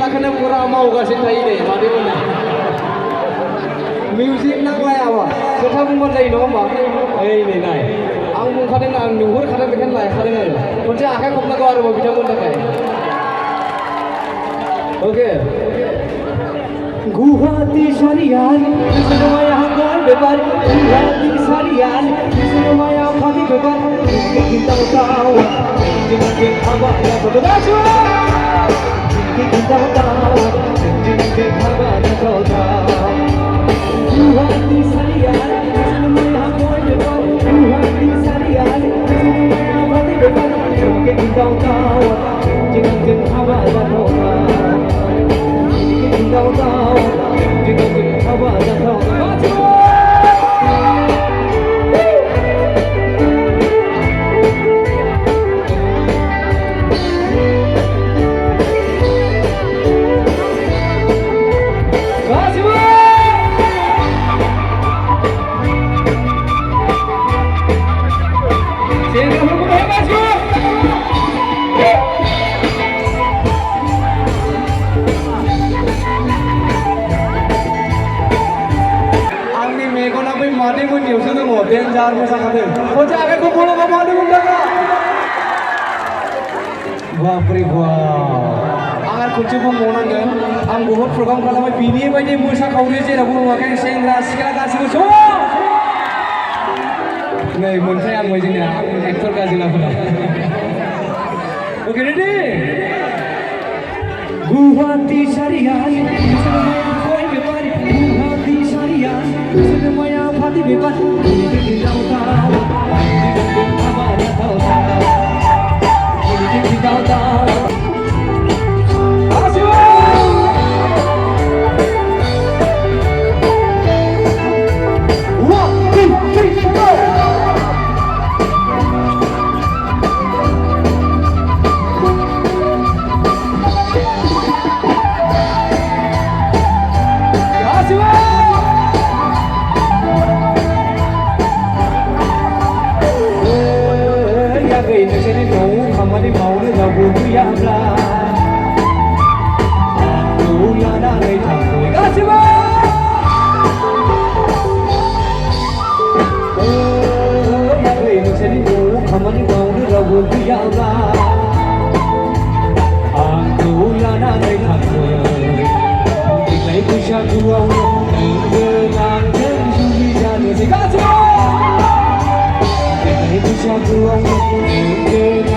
खोथाखौनो फुरा मावगासिनो थायो नै मादैमोना मिउजिक नांलायाबा खोथा बुंबानो जायो नङा होमबा ओइ नै नाय आं बुंखादों आं नुहुरखादों बेखायनो लायखादों आरो खनसे आखाइ खबनांगौ आरोबाव बिथांमोननि थाखाय ओके गुवाहाटी सारियाल बिसोरमाया गय बेबार गुवाहाटी सारियाल बिसोरमाया फानि बेबार kita tahu jangan apa ya betul kita tahu jangan apa ya betul Tuhan saya semuanya boy betul Tuhan saya semuanya mati betul kita tahu jangan apa ya betul kita tahu jangan apa ya betul Denjar mosaखादों खनसे आखाइखौ बल'बा मादैमोन दागा बापरे बाप आं आरो खनसे बुंबावनांगोन आं बहुत programme खालामबाय बिनि बायदि मोसाखावरि जेरावबो नुवाखै सेंग्रा सिख्ला गासिबो ज' नै मोनफैहांबाय जोंनिया एक्टर गाजिलाफोरा ओके रेडि गुवाहाटी सारियाल बिसोरमाया गय बेबार गुवाहाटी सारियाल बिसोरमाया फाथै बेबार Aku